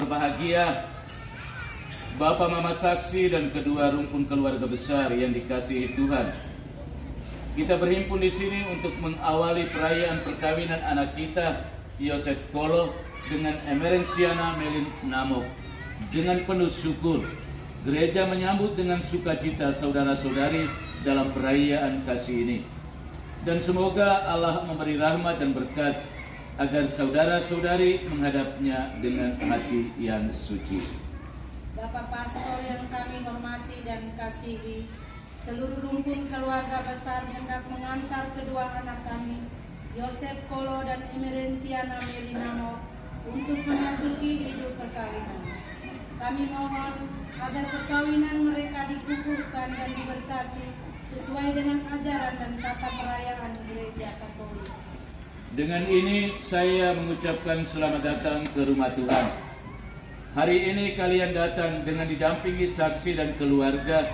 berbahagia Bapak, Mama Saksi dan kedua rumpun keluarga besar yang dikasihi Tuhan. Kita berhimpun di sini untuk mengawali perayaan perkawinan anak kita, Yosef Kolo dengan Emerensiana Melin Namok. Dengan penuh syukur, gereja menyambut dengan sukacita saudara-saudari dalam perayaan kasih ini. Dan semoga Allah memberi rahmat dan berkat agar saudara-saudari menghadapnya dengan hati yang suci. Bapak Pastor yang kami hormati dan kasihi, seluruh rumpun keluarga besar hendak mengantar kedua anak kami, Yosef Kolo dan Emerensiana Melinamo, untuk memasuki hidup perkawinan. Kami mohon agar perkawinan mereka dikukuhkan dan diberkati sesuai dengan ajaran dan tata perayaan Gereja Katolik. Dengan ini saya mengucapkan selamat datang ke rumah Tuhan. Hari ini kalian datang dengan didampingi saksi dan keluarga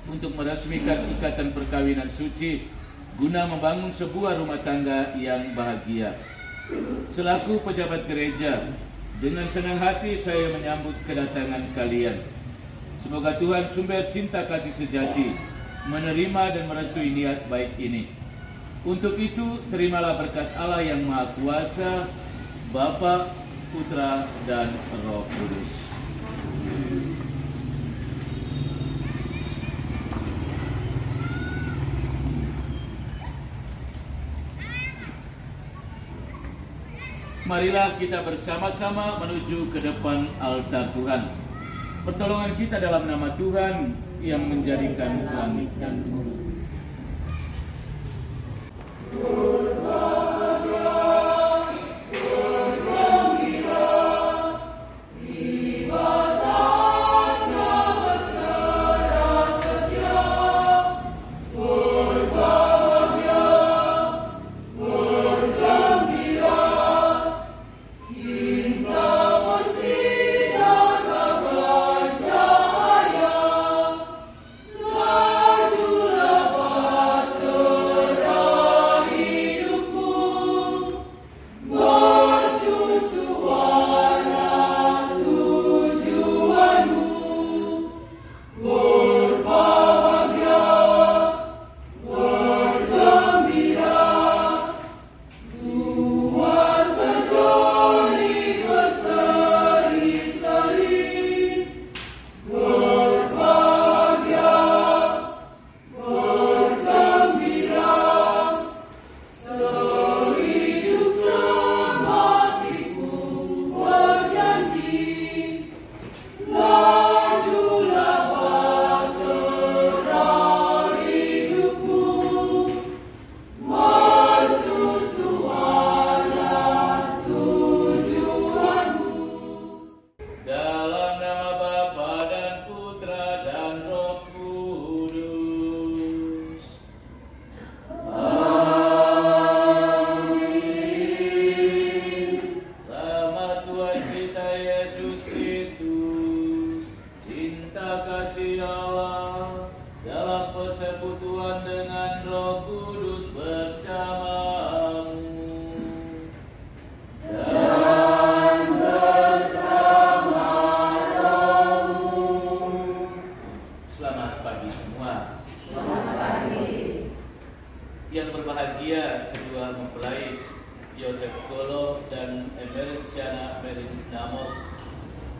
untuk meresmikan ikatan perkawinan suci guna membangun sebuah rumah tangga yang bahagia. Selaku pejabat gereja, dengan senang hati saya menyambut kedatangan kalian. Semoga Tuhan sumber cinta kasih sejati menerima dan merestui niat baik ini. Untuk itu, terimalah berkat Allah yang Maha Kuasa, Bapa, Putra, dan Roh Kudus. Marilah kita bersama-sama menuju ke depan altar Tuhan. Pertolongan kita dalam nama Tuhan yang menjadikan langit dan bumi.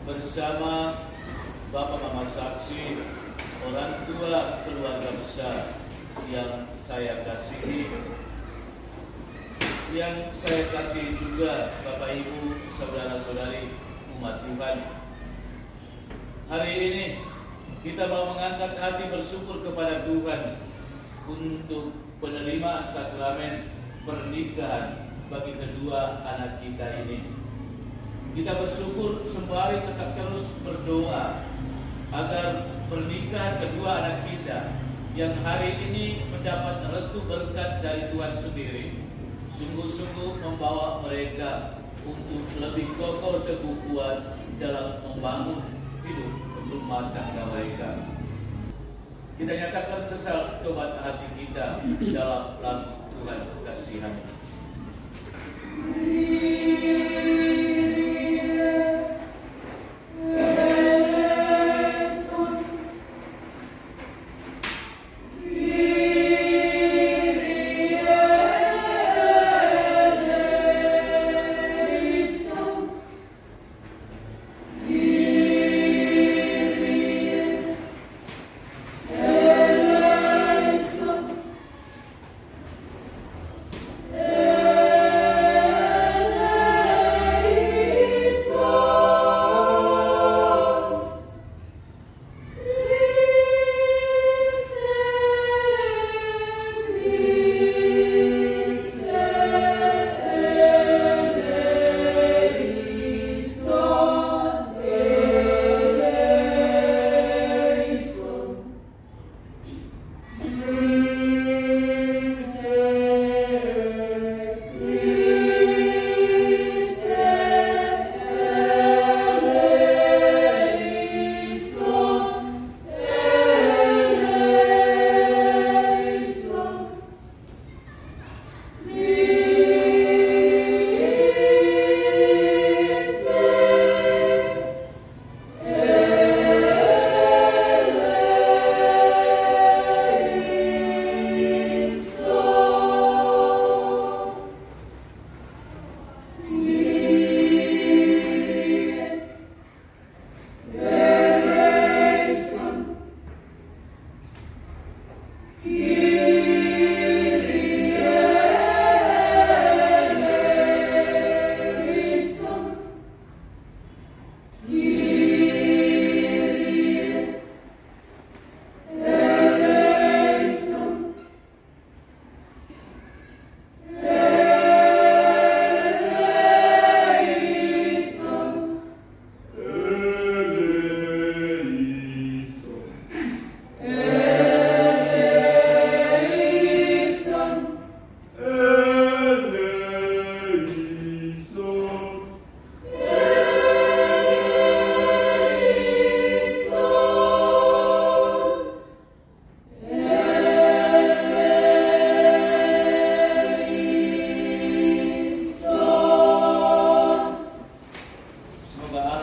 Bersama Bapak, Mama Saksi, orang tua keluarga besar yang saya kasihi, juga Bapak Ibu, saudara-saudari umat Tuhan. Hari ini kita mau mengangkat hati bersyukur kepada Tuhan untuk penerimaan sakramen pernikahan bagi kedua anak kita ini. Kita bersyukur sembari tetap terus berdoa agar pernikahan kedua anak kita yang hari ini mendapat restu berkat dari Tuhan sendiri sungguh-sungguh membawa mereka untuk lebih kokoh teguh kuat dalam membangun hidup rumah tangga mereka. Kita nyatakan sesal tobat hati kita dalam lagu Tuhan kasihan.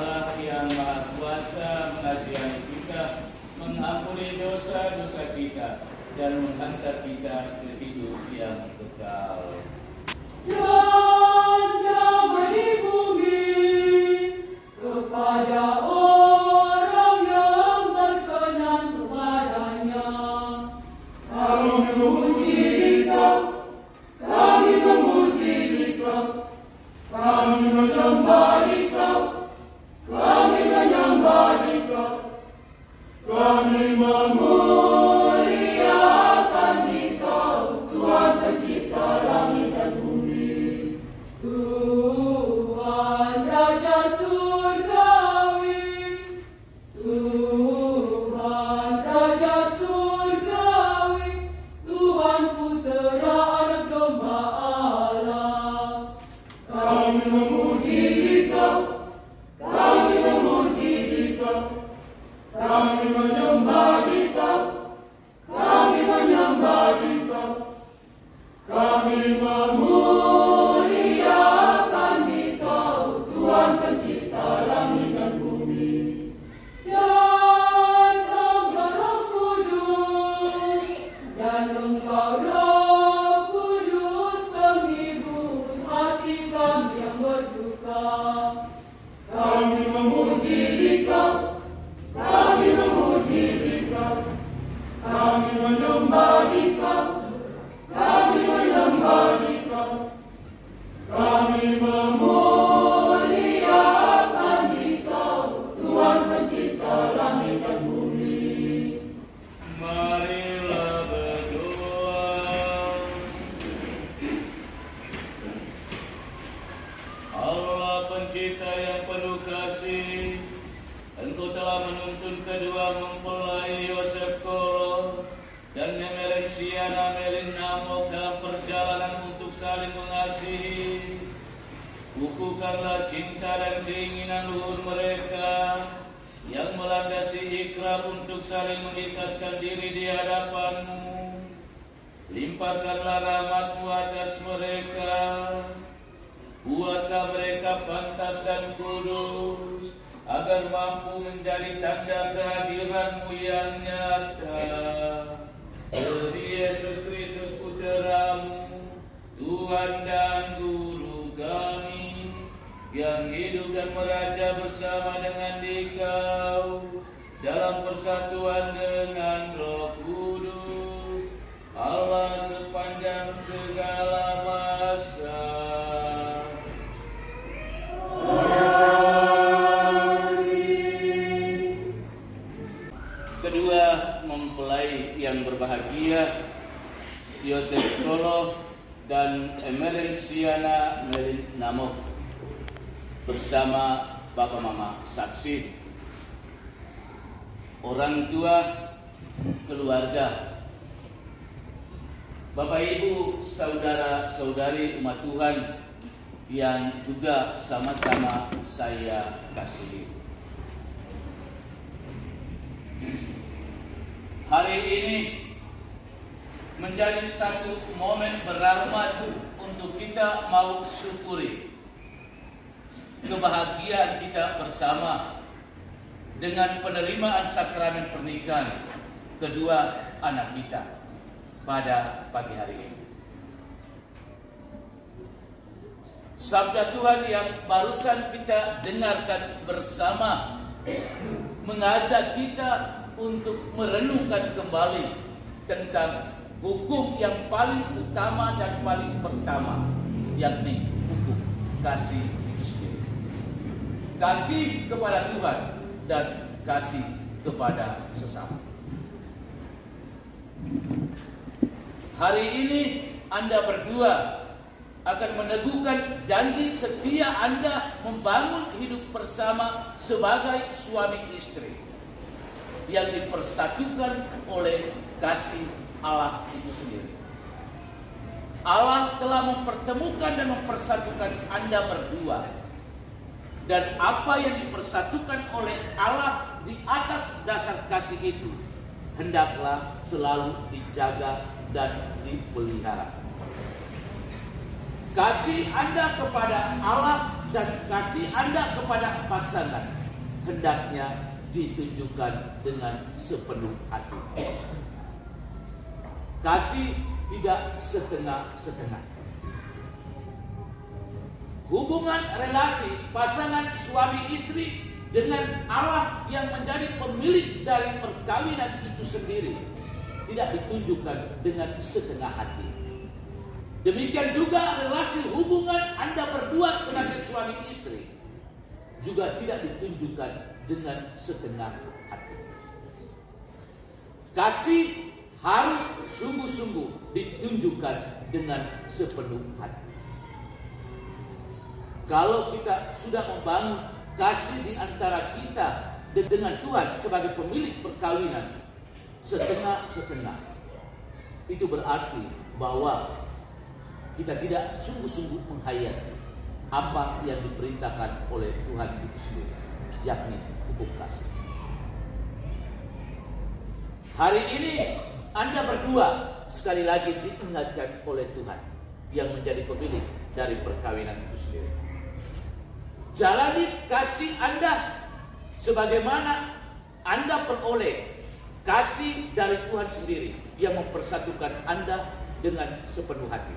Allah yang Maha Kuasa mengasihani kita, mengampuni dosa-dosa kita, dan mengangkat kita ke hidup yang kekal. Dan damai di bumi kepada orang yang berkenan kepadanya. Kami memuji Dikau, kami memuji Dikau, kami menyembah Dikau, kami menyembah Dikau, kami memuliakan Dikau, Tuhan pencipta langit dan bumi. Tuhan Raja Surgawi, Tuhan Raja Surgawi, Tuhan Putera Anak Domba Allah. Kami memuji Dikau, kami memuji Dikau, kami menyembah Dikau, kami menyembah Dikau, kami memuliakan Dikau, Tuhan pencipta langit dan bumi. Dan Engkau Roh Kudus, dan Engkau Roh Kudus penghibur hati kami yang berduka. Kami memuji Dikau, kami memuji Dikau, kami menyembah Dikau, kami menyembah Dikau, kami memuliakan Dikau, Tuhan pencipta langit dan bumi. Marilah berdoa. Allah pencipta yang penuh kasih, Engkau telah menuntun kedua mempelai Yosef Kolo dan Emerensiana Melin Namok dalam perjalanan untuk saling mengasihi. Kukuhkanlah cinta dan keinginan luhur mereka yang melandasi ikrar untuk saling mengikatkan diri di hadapan-Mu. Limpahkanlah rahmat-Mu atas mereka. Buatlah mereka pantas dan kudus, agar mampu menjadi tanda kehadiran-Mu yang nyata. Demi Yesus Kristus Putra-Mu, Tuhan dan Guru kami, yang hidup dan meraja bersama dengan Dikau dalam persatuan dengan Roh Kudus, Allah sepanjang segala masa. Kedua mempelai yang berbahagia, Yosef Kolo dan Emerensiana Melin Namok, bersama Bapak Mama saksi, orang tua, keluarga, Bapak Ibu, saudara-saudari umat Tuhan yang juga sama-sama saya kasihi. Hari ini menjadi satu momen beraroma untuk kita mau syukuri kebahagiaan kita bersama dengan penerimaan sakramen pernikahan kedua anak kita pada pagi hari ini. Sabda Tuhan yang barusan kita dengarkan bersama mengajak kita untuk merenungkan kembali tentang hukum yang paling utama dan paling pertama, yakni hukum kasih itu sendiri. Kasih kepada Tuhan dan kasih kepada sesama. Hari ini Anda berdua akan meneguhkan janji setia Anda membangun hidup bersama sebagai suami istri yang dipersatukan oleh kasih Allah itu sendiri. Allah telah mempertemukan dan mempersatukan Anda berdua, dan apa yang dipersatukan oleh Allah di atas dasar kasih itu hendaklah selalu dijaga dan dipelihara. Kasih Anda kepada Allah dan kasih Anda kepada pasangan hendaknya ditunjukkan dengan sepenuh hati. Kasih tidak setengah-setengah. Hubungan relasi pasangan suami istri dengan Allah yang menjadi pemilik dari perkawinan itu sendiri tidak ditunjukkan dengan setengah hati. Demikian juga relasi hubungan Anda berdua sebagai suami istri juga tidak ditunjukkan dengan setengah hati. Kasih harus sungguh-sungguh ditunjukkan dengan sepenuh hati. Kalau kita sudah membangun kasih di antara kita dengan Tuhan sebagai pemilik perkawinan setengah-setengah, itu berarti bahwa kita tidak sungguh-sungguh menghayati apa yang diperintahkan oleh Tuhan itu sendiri, yakni hukum kasih. Hari ini Anda berdua sekali lagi diingatkan oleh Tuhan yang menjadi pemilik dari perkawinan itu sendiri. Jalani kasih Anda sebagaimana Anda peroleh kasih dari Tuhan sendiri yang mempersatukan Anda dengan sepenuh hati.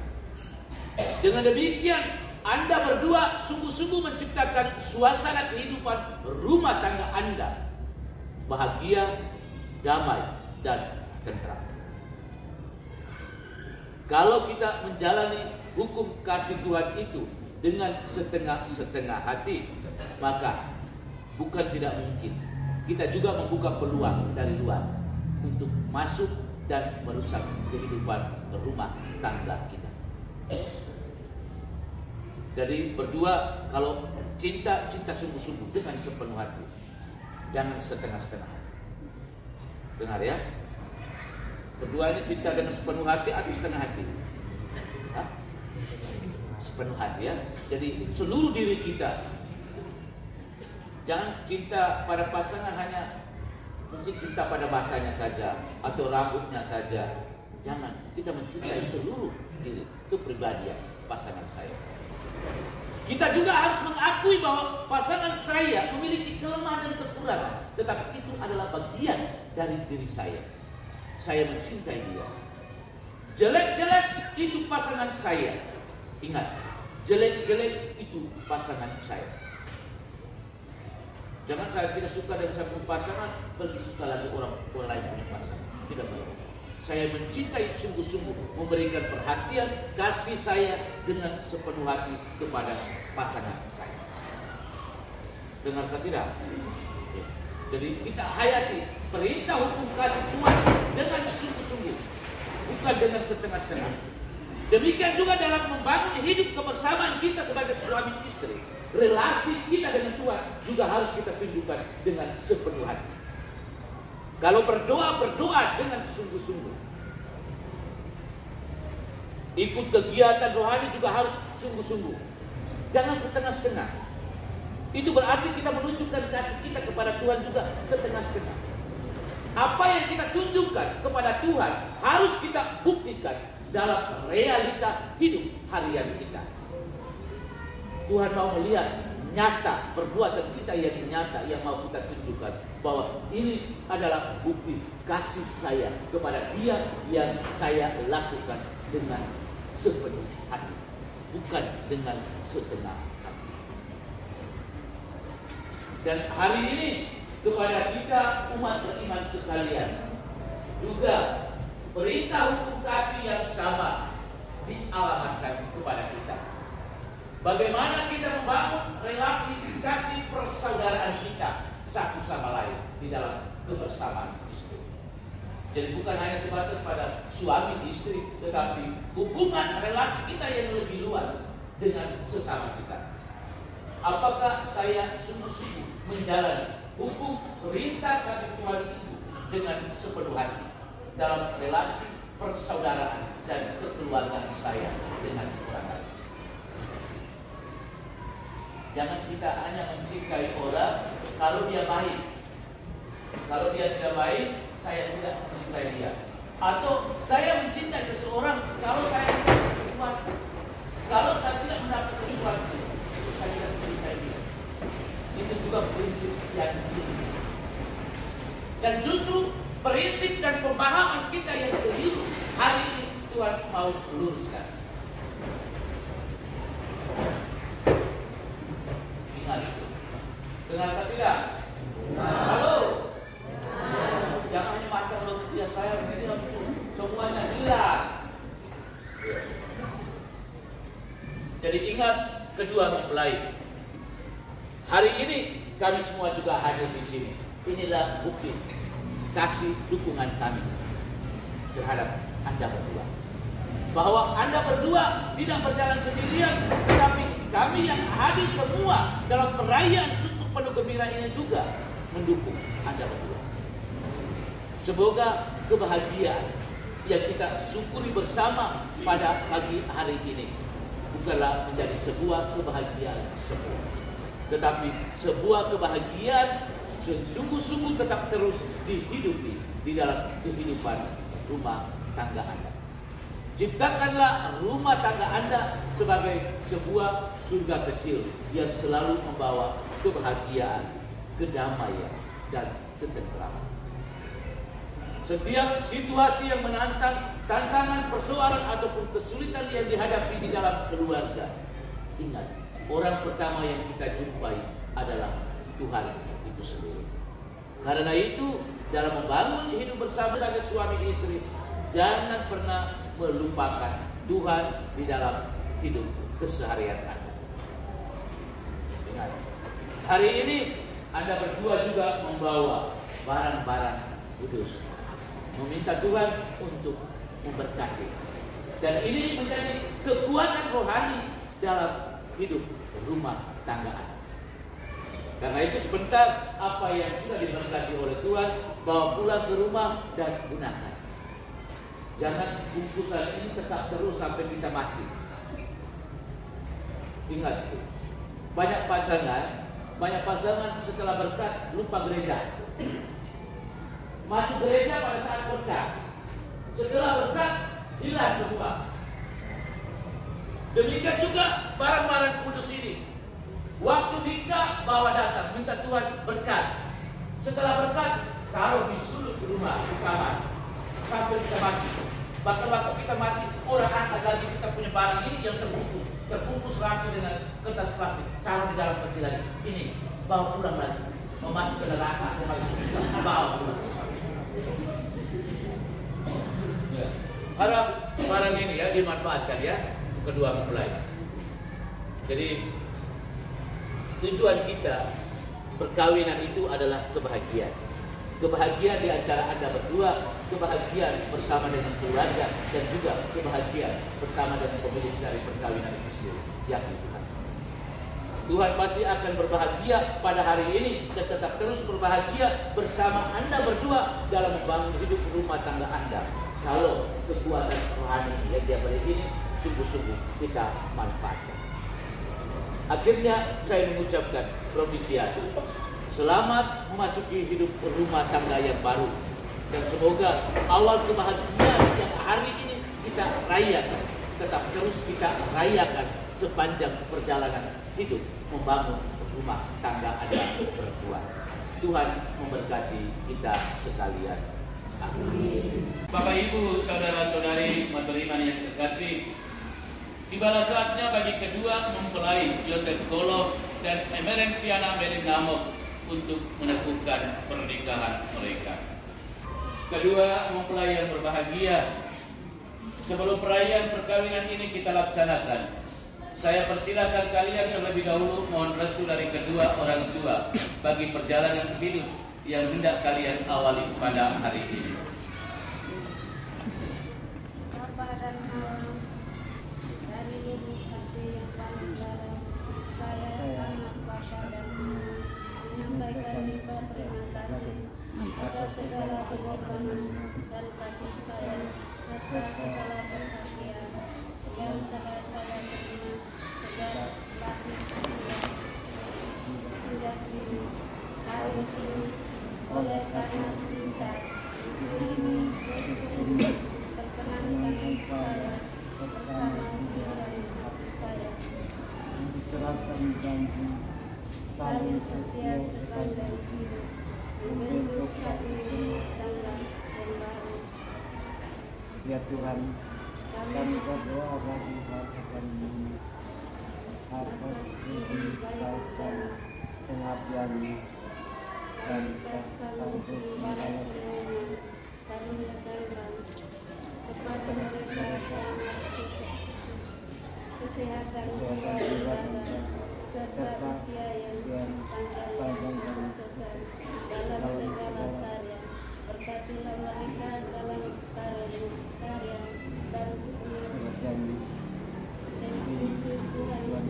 Dengan demikian Anda berdua sungguh-sungguh menciptakan suasana kehidupan rumah tangga Anda bahagia, damai, dan tentram. Kalau kita menjalani hukum kasih Tuhan itu dengan setengah-setengah hati, maka bukan tidak mungkin kita juga membuka peluang dari luar untuk masuk dan merusak kehidupan rumah tangga kita. Jadi berdua kalau cinta sungguh-sungguh dengan sepenuh hati, jangan setengah-setengah. Dengar ya, berdua ini cinta dengan sepenuh hati atau setengah hati? Hah? Sepenuh hati ya. Jadi seluruh diri kita. Jangan cinta pada pasangan hanya mungkin cinta pada matanya saja atau rambutnya saja. Jangan, kita mencintai seluruh diri, kepribadian pasangan saya. Kita juga harus mengakui bahwa pasangan saya memiliki kelemahan dan kekurangan, tetapi itu adalah bagian dari diri saya. Saya mencintai dia. Jelek-jelek itu pasangan saya. Ingat, jelek-jelek itu pasangan saya. Jangan saya tidak suka dengan satu pasangan, pergi suka lagi orang lain punya pasangan. Tidak boleh. Saya mencintai sungguh-sungguh, memberikan perhatian, kasih saya dengan sepenuh hati kepada pasangan saya. Dengarkah tidak? Jadi kita hayati perintah hukum kasih Tuhan dengan sungguh-sungguh, bukan dengan setengah-setengah. Demikian juga dalam membangun hidup kebersamaan kita sebagai suami istri. Relasi kita dengan Tuhan juga harus kita tunjukkan dengan sepenuh hati. Kalau berdoa dengan sungguh-sungguh. Ikut kegiatan rohani juga harus sungguh-sungguh. Jangan setengah-setengah. Itu berarti kita menunjukkan kasih kita kepada Tuhan juga setengah-setengah. Apa yang kita tunjukkan kepada Tuhan harus kita buktikan dalam realita hidup harian kita. Tuhan mau melihat nyata perbuatan kita yang nyata, yang mau kita tunjukkan bahwa ini adalah bukti kasih saya kepada Dia yang saya lakukan dengan sepenuh hati, bukan dengan setengah hati. Dan hari ini kepada kita umat beriman sekalian juga perintah hukum kasih yang sama dialamatkan kepada kita. Bagaimana kita membangun relasi kasih persaudaraan kita satu sama lain di dalam kebersamaan istri. Jadi bukan hanya sebatas pada suami istri, tetapi hubungan relasi kita yang lebih luas dengan sesama kita. Apakah saya sungguh-sungguh menjalani hukum perintah kasih Tuhan itu dengan sepenuh hati dalam relasi persaudaraan dan kekeluargaan saya dengan orang lain? Jangan kita hanya mencintai orang kalau dia baik. Kalau dia tidak baik, saya tidak mencintai dia. Atau saya mencintai seseorang kalau saya tidak sesuatu. Kalau saya tidak mendapat sesuatu, saya tidak mencintai. yang ini. Dan justru prinsip dan pemahaman kita yang keliru hari ini Tuhan mau luruskan. Ingat itu. Dengar atau tidak? Halo. Jangan hanya mata lo ya saya ini semuanya hilang. Jadi ingat kedua mempelai. Hari ini kami semua juga hadir di sini. Inilah bukti kasih dukungan kami terhadap Anda berdua. Bahwa Anda berdua tidak berjalan sendirian, tetapi kami yang hadir semua dalam perayaan sukuk penuh gembira ini juga mendukung Anda berdua. Semoga kebahagiaan yang kita syukuri bersama pada pagi hari ini bukanlah menjadi sebuah kebahagiaan semua, tetapi sebuah kebahagiaan sungguh-sungguh tetap terus dihidupi di dalam kehidupan rumah tangga Anda. Ciptakanlah rumah tangga Anda sebagai sebuah surga kecil yang selalu membawa kebahagiaan, kedamaian, dan ketentraman. Setiap situasi yang menantang, tantangan, persoalan, ataupun kesulitan yang dihadapi di dalam keluarga, ingat, orang pertama yang kita jumpai adalah Tuhan itu sendiri. Karena itu, dalam membangun hidup bersama sebagai suami istri, jangan pernah melupakan Tuhan di dalam hidup keseharian Anda. Ingat, hari ini Anda berdua juga membawa barang-barang kudus, meminta Tuhan untuk memberkati. Dan ini menjadi kekuatan rohani dalam hidup rumah tangga Anda. Karena itu sebentar apa yang sudah diberkati oleh Tuhan, bawa pulang ke rumah dan gunakan. Jangan bungkusan ini tetap terus sampai kita mati. Ingat itu. Banyak pasangan setelah berkat lupa gereja. Masuk gereja pada saat berkat. Setelah berkat hilang semua. Demikian juga barang-barang kudus ini. Waktu nikah bawa datang, minta Tuhan berkat. Setelah berkat taruh di sudut rumah, di kamar, sampai kita mati. Bahkan waktu kita mati, orang angkat lagi kita punya barang ini yang terbungkus rapi dengan kertas plastik, taruh di dalam peti lagi. Ini bawa pulang lagi, mau masuk ke neraka, mau masuk ke surga, bawa pulang. Ya. Harap barang ini ya dimanfaatkan ya kedua mempelai. Jadi tujuan kita perkawinan itu adalah kebahagiaan. Kebahagiaan di antara Anda berdua, kebahagiaan bersama dengan keluarga, dan juga kebahagiaan bersama dengan pemilik dari perkawinan itu sendiri, yakni Tuhan. Tuhan pasti akan berbahagia pada hari ini dan tetap terus berbahagia bersama Anda berdua dalam membangun hidup rumah tangga Anda. Kalau kekuatan rohani yang Dia beri ini sungguh-sungguh kita manfaatkan. Akhirnya saya mengucapkan provisiatu. Selamat memasuki hidup rumah tangga yang baru. Dan semoga awal kebahagiaan yang hari ini kita rayakan, tetap terus kita rayakan sepanjang perjalanan hidup membangun rumah tangga Anda berdua. Tuhan memberkati kita sekalian. Amin. Bapak Ibu, saudara-saudari umat beriman yang terkasih, tibalah saatnya bagi kedua mempelai Yosef Kolo dan Emerensiana Melinamok untuk meneguhkan pernikahan mereka. Kedua mempelai yang berbahagia, sebelum perayaan perkawinan ini kita laksanakan, saya persilakan kalian terlebih dahulu mohon restu dari kedua orang tua bagi perjalanan hidup yang hendak kalian awali pada hari ini. Bapa dan Maha, dari ibu hati yang paling dalam, saya anak Bapa dan Mama menyampaikan ribuan terima kasih atas segala pengorbanan dan kasih sayang serta segala perhatian yang telah saya terima sejak lahir hingga kini. Hari ini oleh karena cinta ini perkenankan saya bersama dengan hati saya dikerahkan janji saling setia sepanjang Ya Tuhan, kami berdoa bagi warga kami atas kebaikan pengabdian dan sanggup melayani kepada mereka kesehatan jiwa serta usia yang panjang dan dalam segala karya. Berkatilah mereka dalam karya dan Tuhan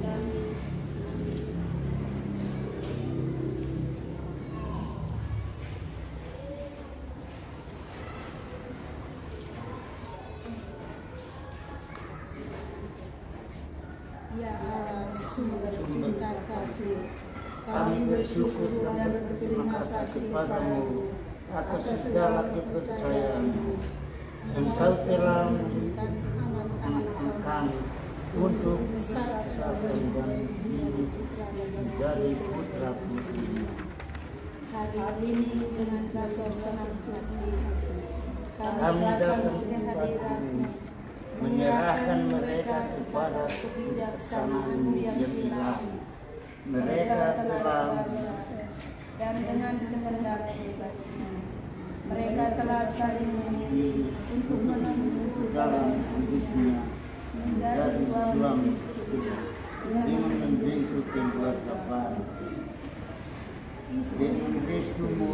kami. Ya Allah, sumber cinta kasih, kami bersyukur dan berterima kasih padamu atas segala kepercayaan-Mu. Engkau telah memberikan anak-anak kami untuk membesarkan dan mendidik menjadi putra-putri. Hari ini dengan rasa senang hati, kami datang ke hadirat-Mu, menyerahkan mereka kepada kebijaksanaan-Mu yang ilahi. Mereka telah dewasa dan dengan kehendak bebasnya mereka telah saling memilih untuk menempuh dalam hidupnya menjadi suami istri dengan membentuk keluarga baru. Dengan Kristus-Mu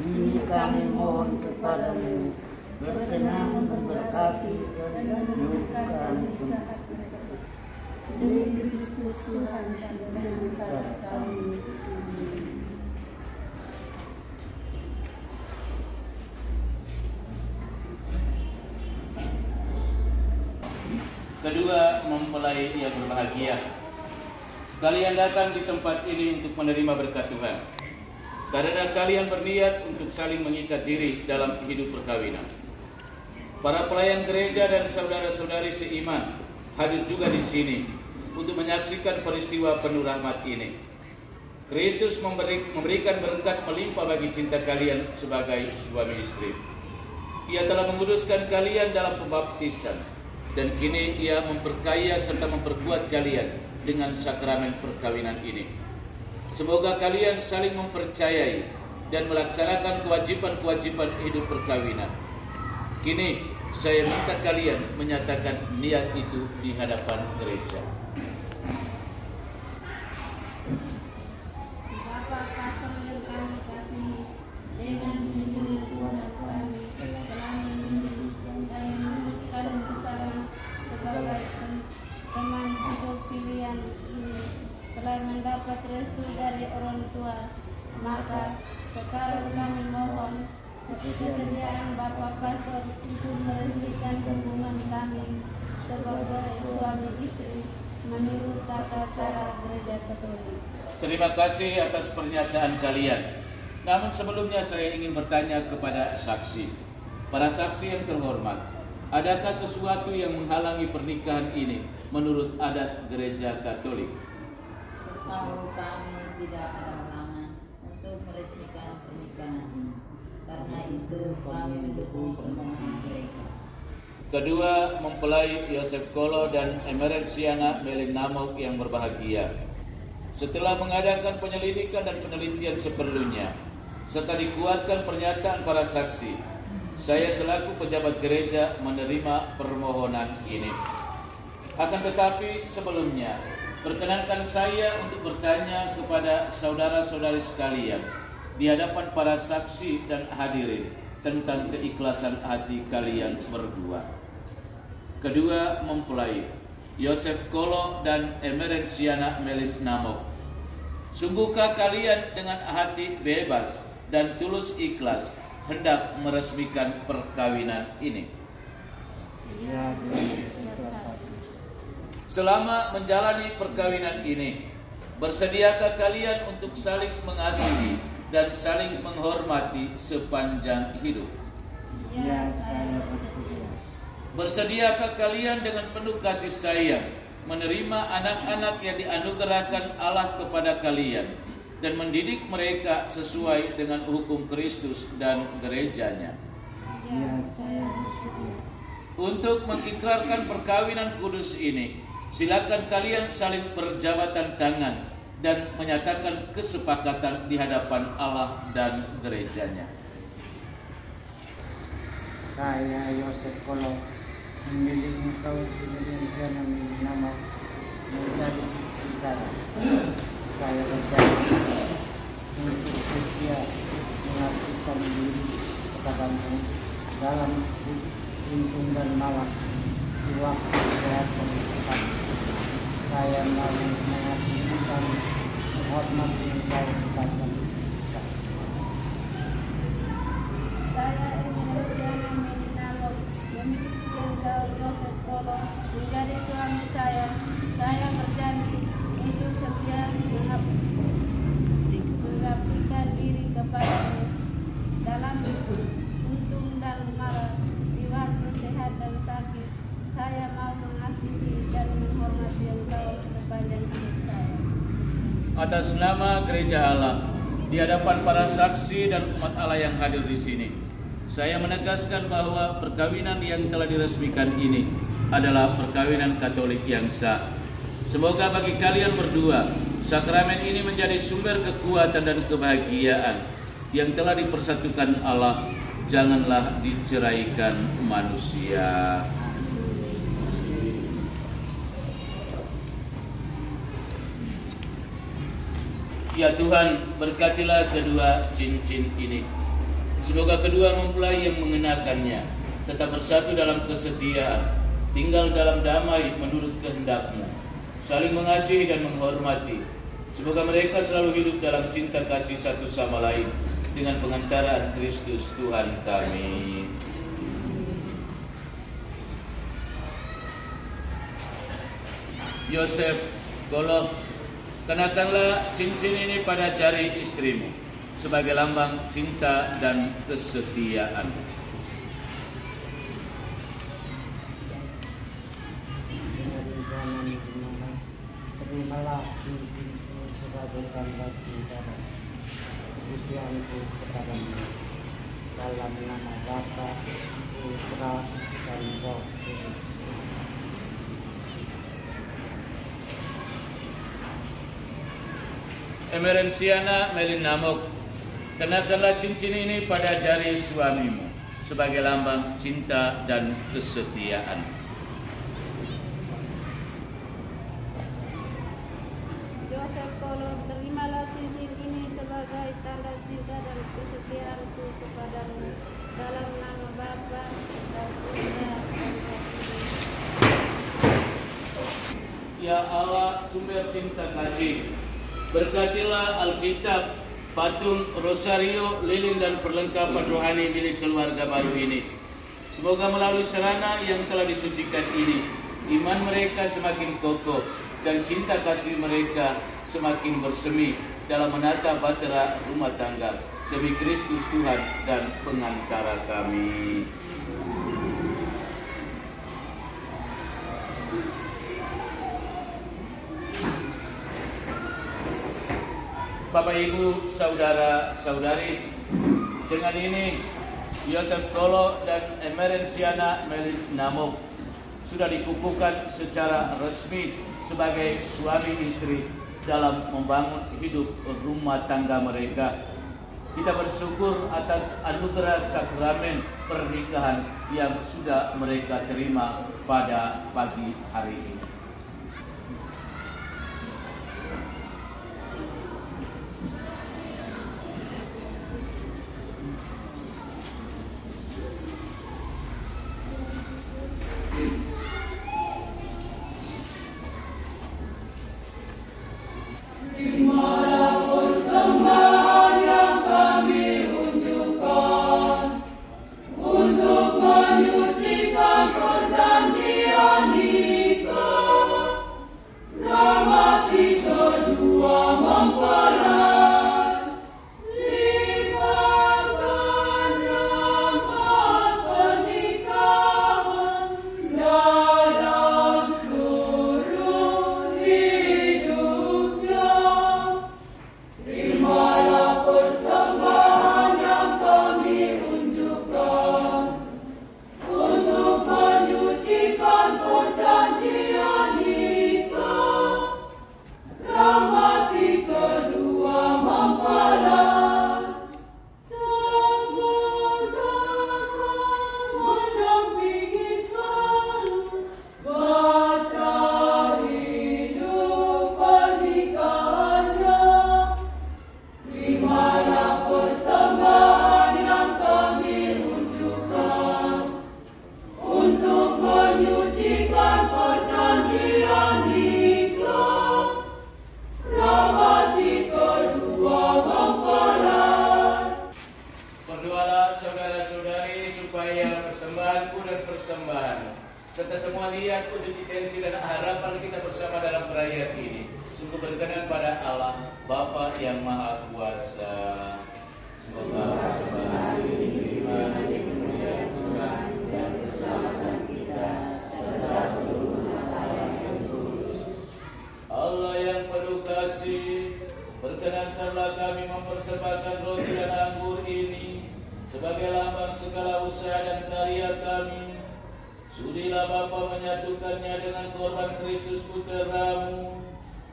ini kami mohon kepadamu, berkenan memberkati dan menemukan pernikahan demi Kristus Tuhan dan pengantar kami. Kedua, mempelai yang berbahagia. Kalian datang di tempat ini untuk menerima berkat Tuhan, karena kalian berniat untuk saling mengikat diri dalam hidup perkawinan. Para pelayan gereja dan saudara-saudari seiman hadir juga di sini untuk menyaksikan peristiwa penuh rahmat ini. Kristus memberikan berkat melimpah bagi cinta kalian sebagai suami istri. Ia telah menguduskan kalian dalam pembaptisan, dan kini Ia memperkaya serta memperkuat kalian dengan sakramen perkawinan ini. Semoga kalian saling mempercayai dan melaksanakan kewajiban-kewajiban hidup perkawinan. Kini saya minta kalian menyatakan niat itu di hadapan gereja. Bapak pastor yang kami kasihi, dengan bimbingan Tuhan kami telah memilih dan memutuskan bersama sebagai teman hidup pilihan ini, telah mendapat restu dari orang tua. Maka sekarang kami mohon kesediaan Bapak Pastor untuk meresmikan hubungan kami sebagai suami istri menurut tata cara Gereja Katolik. Terima kasih atas pernyataan kalian. Namun sebelumnya saya ingin bertanya kepada saksi. Para saksi yang terhormat, adakah sesuatu yang menghalangi pernikahan ini menurut adat Gereja Katolik? Setahu kami tidak ada halangan untuk meresmikan pernikahan ini. Karena itu kami mendukung permohonan mereka. Kedua, mempelai Yosef Kolo dan Emerensiana Melinamok yang berbahagia. Setelah mengadakan penyelidikan dan penelitian seperlunya, serta dikuatkan pernyataan para saksi, saya selaku pejabat gereja menerima permohonan ini. Akan tetapi sebelumnya, perkenankan saya untuk bertanya kepada saudara-saudari sekalian di hadapan para saksi dan hadirin tentang keikhlasan hati kalian berdua. Kedua mempelai, Yosef Kolo dan Emerensiana Melinamok, sungguhkah kalian dengan hati bebas dan tulus ikhlas hendak meresmikan perkawinan ini? Ya, ikhlas. Selama menjalani perkawinan ini, bersediakah kalian untuk saling mengasihi dan saling menghormati sepanjang hidup? Ya, saya bersedia. Bersediakah kalian dengan penuh kasih sayang menerima anak-anak yang dianugerahkan Allah kepada kalian dan mendidik mereka sesuai dengan hukum Kristus dan gerejanya? Ya, saya bersedia. Untuk mengikrarkan perkawinan kudus ini, silakan kalian saling berjabatan tangan dan menyatakan kesepakatan di hadapan Allah dan gerejanya. Saya Yosef Kolo memilih engkau Imerinciana Melinamok menjadi isyarat. Saya berjanji untuk setia mengabdikan diri kepadamu dalam untung dan malam di waktu sehat dan cepat. Saya mau mengasihi kamu, menghormati engkau sepanjang hidup. Saya Imerinciana Melinamok memilih Jenderal Yosef Kolo menjadi suami saya. Saya berjanji untuk setia mengabdikan diri kepadamu dalam untung dan malam di waktu sehat dan sakit. Saya mau mengasihi dan menghormati engkau sepanjang hidup saya. Atas nama Gereja Allah, di hadapan para saksi dan umat Allah yang hadir di sini, saya menegaskan bahwa perkawinan yang telah diresmikan ini adalah perkawinan Katolik yang sah. Semoga bagi kalian berdua, sakramen ini menjadi sumber kekuatan dan kebahagiaan yang telah dipersatukan Allah. Janganlah diceraikan manusia. Ya Tuhan, berkatilah kedua cincin ini. Semoga kedua mempelai yang mengenakannya tetap bersatu dalam kesetiaan, tinggal dalam damai menurut kehendak-Mu, saling mengasihi dan menghormati. Semoga mereka selalu hidup dalam cinta kasih satu sama lain dengan pengantaran Kristus Tuhan kami. Yosef Kolo, kenakanlah cincin ini pada jari istrimu sebagai lambang cinta dan kesetiaan. Terimalah cincin ini sebagai tanda cinta dan kesetiaanku kepadamu dalam nama Bapa, Putra, dan Roh Kudus. Emerenciana Melinamok, kenakanlah cincin ini pada jari suamimu sebagai lambang cinta dan kesetiaan. Yosef Kolo, terimalah cincin ini sebagai tanda cinta dan kesetiaanku kepadamu dalam nama Bapa dan Putra dan Roh Kudus. Ya Allah, sumber cinta kasih, berkatilah Alkitab, patung, rosario, lilin dan perlengkapan rohani milik keluarga baru ini. Semoga melalui sarana yang telah disucikan ini, iman mereka semakin kokoh dan cinta kasih mereka semakin bersemi dalam menata bahtera rumah tangga demi Kristus Tuhan dan pengantara kami. Bapak, Ibu, saudara-saudari, dengan ini Yosef Kolo dan Emerenciana Melinamok sudah dikukuhkan secara resmi sebagai suami istri dalam membangun hidup rumah tangga mereka. Kita bersyukur atas anugerah sakramen pernikahan yang sudah mereka terima pada pagi hari ini. Untuk menyucikan perjanjian nikah. serta semua niat, wujud intensi dan harapan kita bersama dalam perayaan ini sungguh berkenan pada Allah Bapa yang Maha Kuasa. Semoga persembahan ini diterima di kemuliaan Tuhan dan keselamatan kita serta seluruh umat yang kudus. Allah yang penuh kasih, berkenankanlah kami mempersembahkan roti dan anggur ini sebagai lambang segala usaha dan karya kami. Sudilah Bapa menyatukannya dengan korban Kristus Putra-Mu,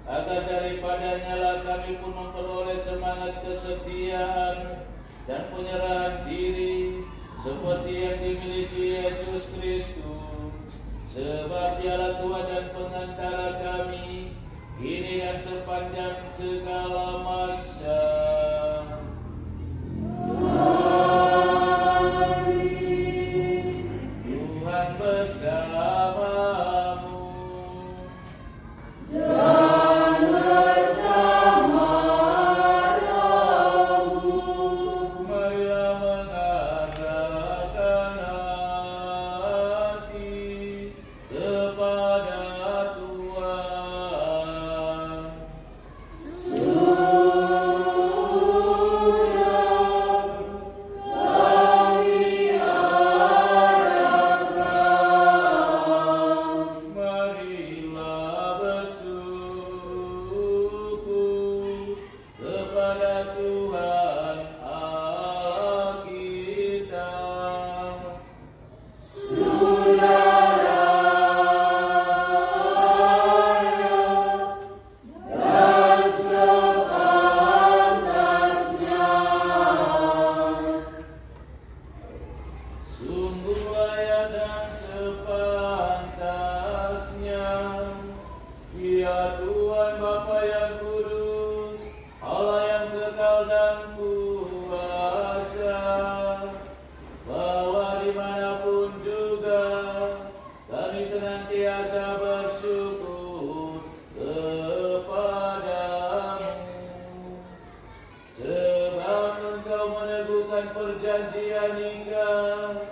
agar daripadanya lah kami pun memperoleh semangat kesetiaan dan penyerahan diri seperti yang dimiliki Yesus Kristus. Sebab Dialah Tuhan dan pengantara kami kini dan sepanjang segala masa. Tuhan bersamamu dan bersama rohmu. Marilah mengarahkan hati kepada Tuhan. Marilah bersyukur kepada Tuhan Allah kita. Sungguh layak dan sepantasnya, Ya Tuhan Bapa yang kudus, Allah yang kekal dan kuasa, bahwa dimanapun juga kami senantiasa bersyukur kepadamu. Sebab Engkau meneguhkan perjanjian nikah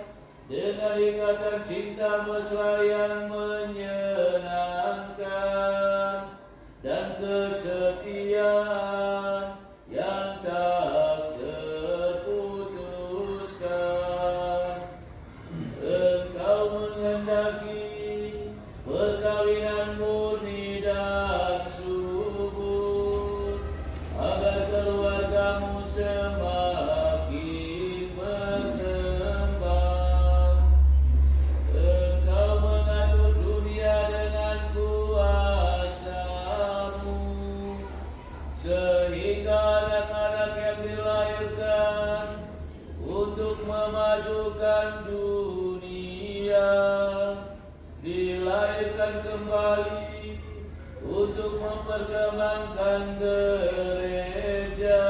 dengan ikatan cinta mesra yang menyenangkan dan kesetiaan yang tak terputuskan. Engkau menghendaki perkawinan murni dan subur, agar keluargamu semakin berkembang. Engkau mengatur dunia dengan kuasa-Mu, sehingga anak-anak yang dilahirkan untuk memajukan dunia dilahirkan kembali untuk memperkembangkan gereja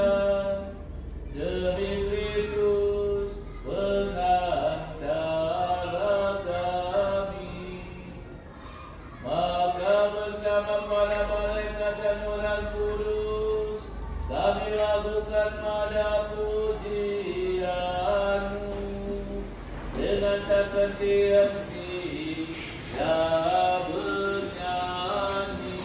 demi Kristus pengantara kami. Maka bersama para malaikat dan orang kudus kami lakukan nada pujian-Mu dengan tak henti-henti dan bernyanyi.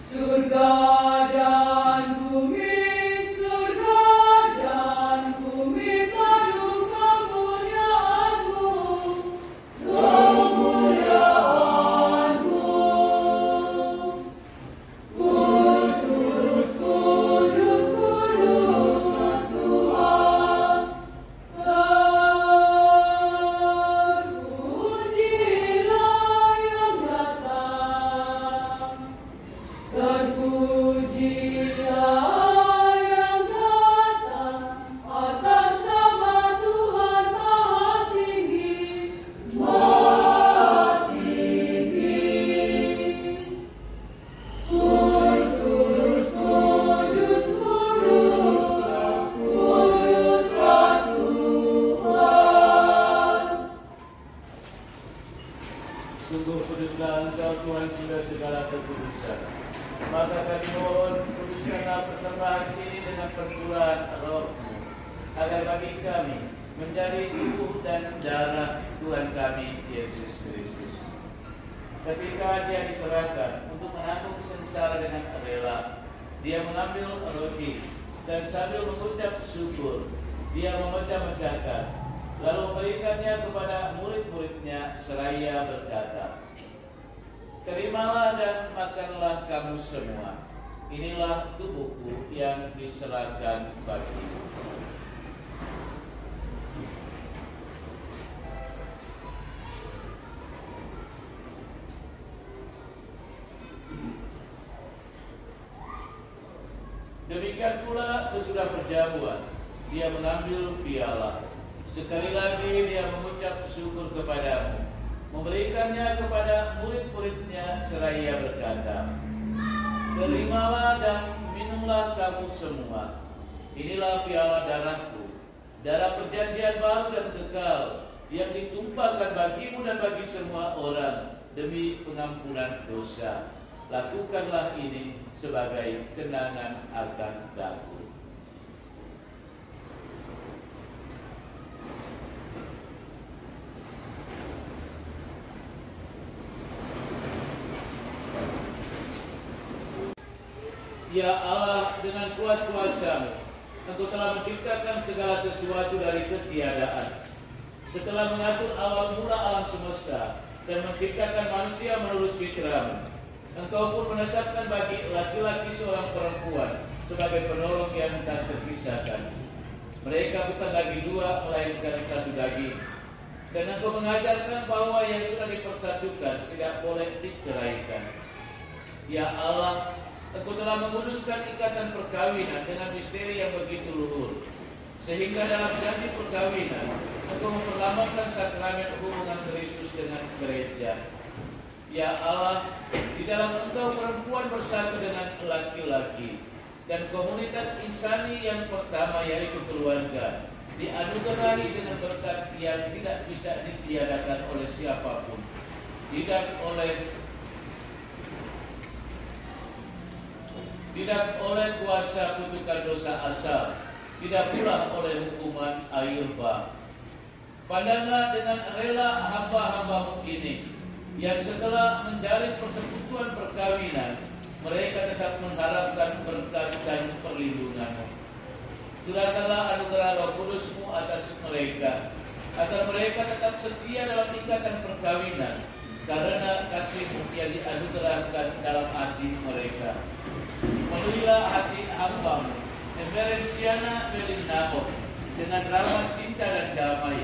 Surga dan bumi, surga dan kami mohon kuduskanlah persembahan ini dengan perpuluhan Roh-Mu, agar bagi kami menjadi tubuh dan darah Tuhan kami Yesus Kristus. Ketika Dia diserahkan untuk menanggung sengsara dengan rela, Dia mengambil roti dan sambil mengucap syukur, Dia memecah-mecahkan, lalu memberikannya kepada murid-muridnya seraya berkata, "Terimalah dan makanlah kamu semua. Inilah tubuhku yang diserahkan bagimu." Demikian pula sesudah perjamuan, Dia mengambil piala. Sekali lagi Dia mengucap syukur kepadamu, memberikannya kepada murid-muridnya seraya berkata, "Terimalah dan minumlah kamu semua. Inilah piala darahku, darah perjanjian baru dan kekal, yang ditumpahkan bagimu dan bagi semua orang demi pengampunan dosa. Lakukanlah ini sebagai kenangan akan aku." Ya Allah, dengan kuat kuasa-Mu, Engkau telah menciptakan segala sesuatu dari ketiadaan. Setelah mengatur awal mula alam semesta dan menciptakan manusia menurut citra-Mu, Engkau pun menetapkan bagi laki-laki seorang perempuan sebagai penolong yang tak terpisahkan. Mereka bukan lagi dua, melainkan satu daging. Dan Engkau mengajarkan bahwa yang sudah dipersatukan tidak boleh diceraikan. Ya Allah, Engkau telah menguduskan ikatan perkawinan dengan misteri yang begitu luhur, sehingga dalam janji perkawinan Engkau memperlambangkan sakramen hubungan Kristus dengan gereja. Ya Allah, di dalam Engkau perempuan bersatu dengan laki-laki, dan komunitas insani yang pertama yaitu keluarga dianugerahi dengan berkat yang tidak bisa ditiadakan oleh siapapun, tidak oleh kuasa kutukan dosa asal, tidak pula oleh hukuman air bah. Pandanglah dengan rela hamba-hamba-Mu ini, yang setelah menjalin persekutuan perkawinan, mereka tetap mengharapkan berkat dan perlindungan-Mu. Curahkanlah anugerah Roh Kudus-Mu atas mereka, agar mereka tetap setia dalam ikatan perkawinan, karena kasih-Mu yang dianugerahkan dalam hati mereka. Penuhilah hati hamba-Mu, Emerensiana Melinamo, dengan rahmat cinta dan damai.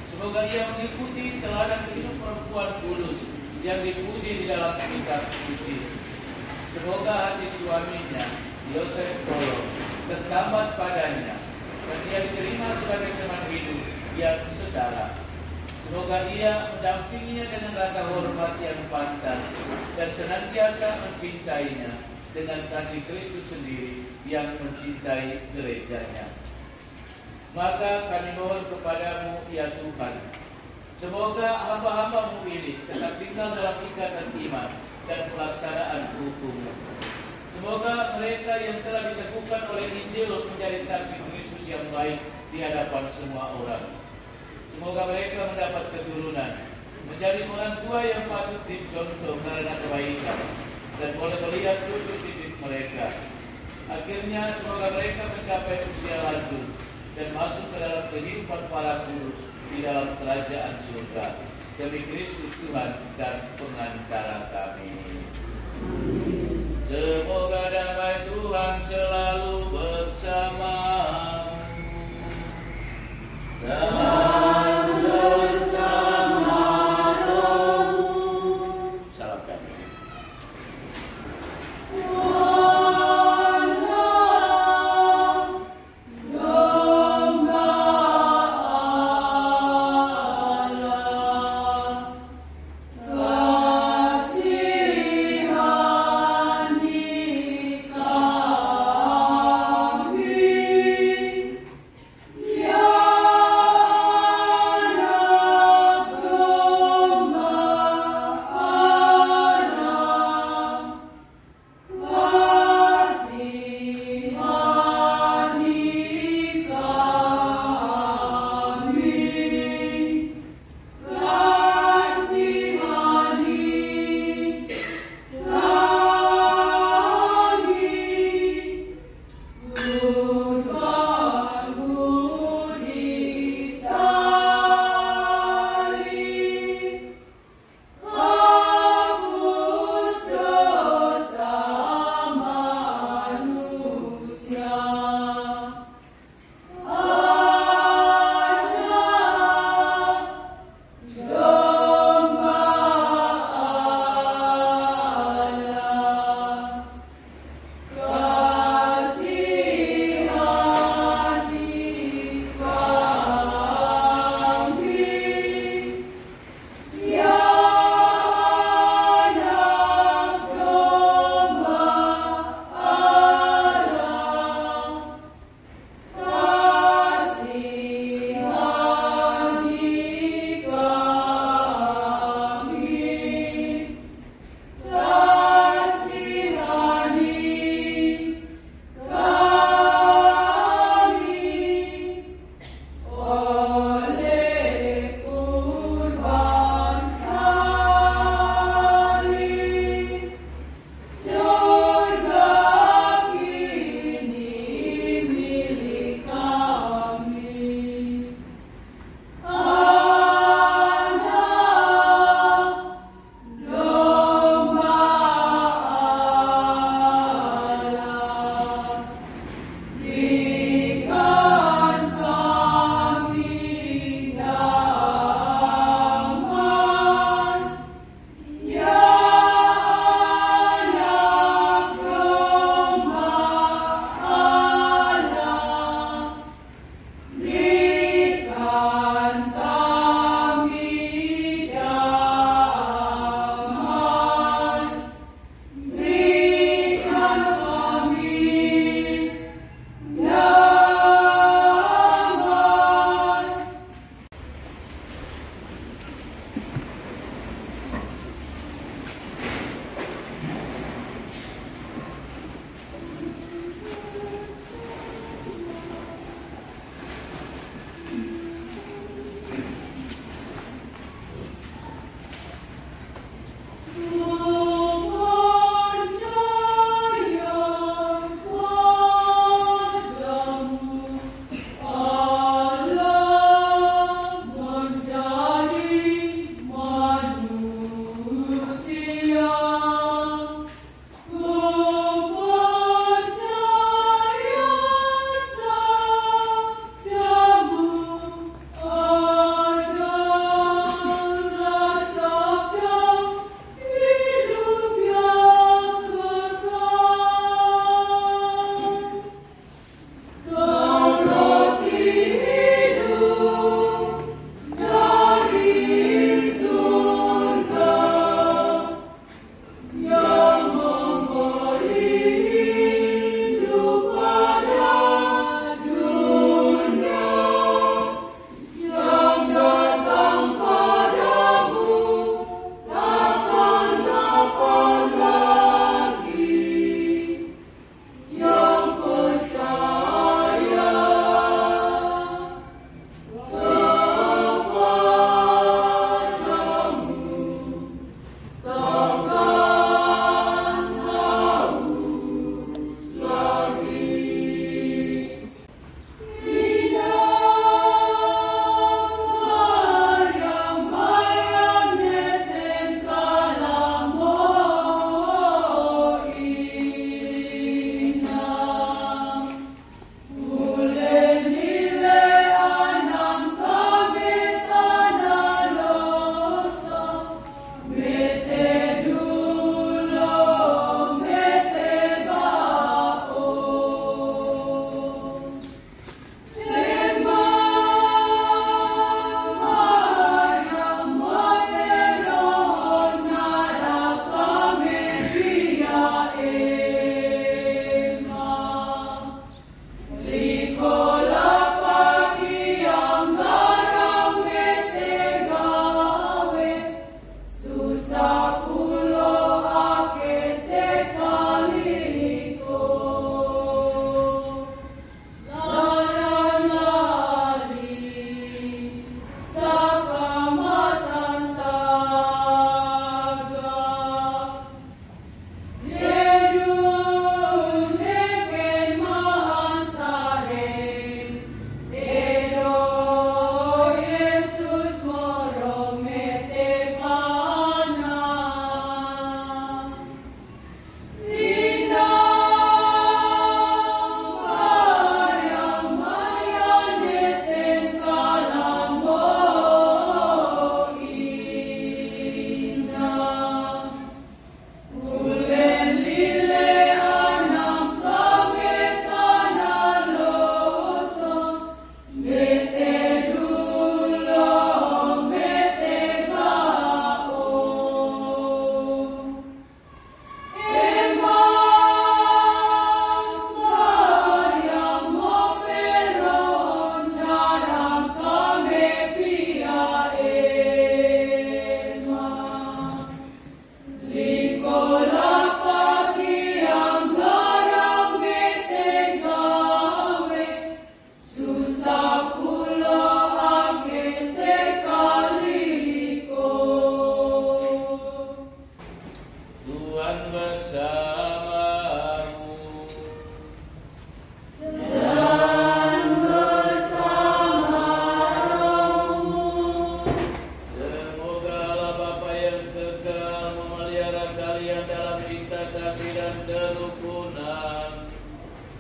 Semoga ia mengikuti teladan hidup perempuan kudus yang dipuji di dalam kitab suci. Semoga hati suaminya, Yosef Kolo, tertambat padanya, dan ia diterima sebagai teman hidup yang setara. Semoga ia mendampinginya dengan rasa hormat yang pantas dan senantiasa mencintainya dengan kasih Kristus sendiri yang mencintai gerejanya. Maka kami mohon kepadamu, ya Tuhan, semoga hamba-hamba-Mu ini tetap tinggal dalam ikatan iman dan pelaksanaan hukum-Mu. Semoga mereka yang telah diteguhkan oleh Injil menjadi saksi Kristus yang baik di hadapan semua orang. Semoga mereka mendapat keturunan, menjadi orang tua yang patut dicontoh karena kebaikan, dan boleh melihat cucu-cucu mereka. Akhirnya semoga mereka mencapai usia lanjut dan masuk ke dalam kehidupan para kudus di dalam kerajaan surga. Demi Kristus Tuhan dan pengantara kami. Semoga damai Tuhan selalu bersamamu dan bersama rohmu. Salam kami.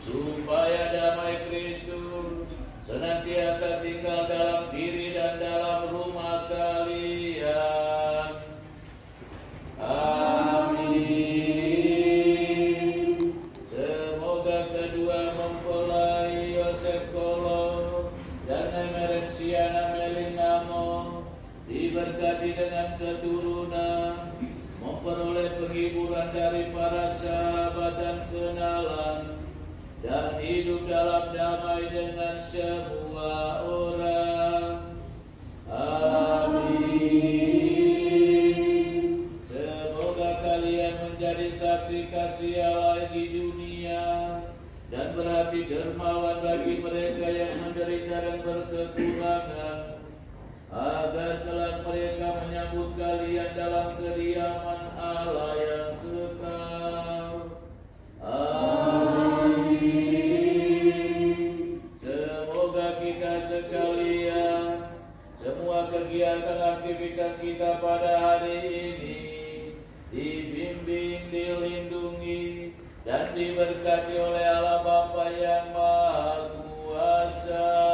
supaya damai Kristus senantiasa tinggal dalam diri dan dalam rumah kalian. Amin. Semoga kedua mempelai Yosef Kolo dan Emerensiana Melinamo diberkati dengan keturunan, memperoleh penghiburan dari para sahabat dan kenalan, dan hidup dalam damai dengan semua orang. Amin. Semoga kalian menjadi saksi kasih Allah di dunia dan berhati dermawan bagi mereka yang menderita dan berkekurangan, agar kelak mereka menyambut kalian dalam kediaman Allah yang kekal. Amin. Semoga kita sekalian, semua kegiatan aktivitas kita pada hari ini dibimbing, dilindungi, dan diberkati oleh Allah Bapa yang Maha Kuasa.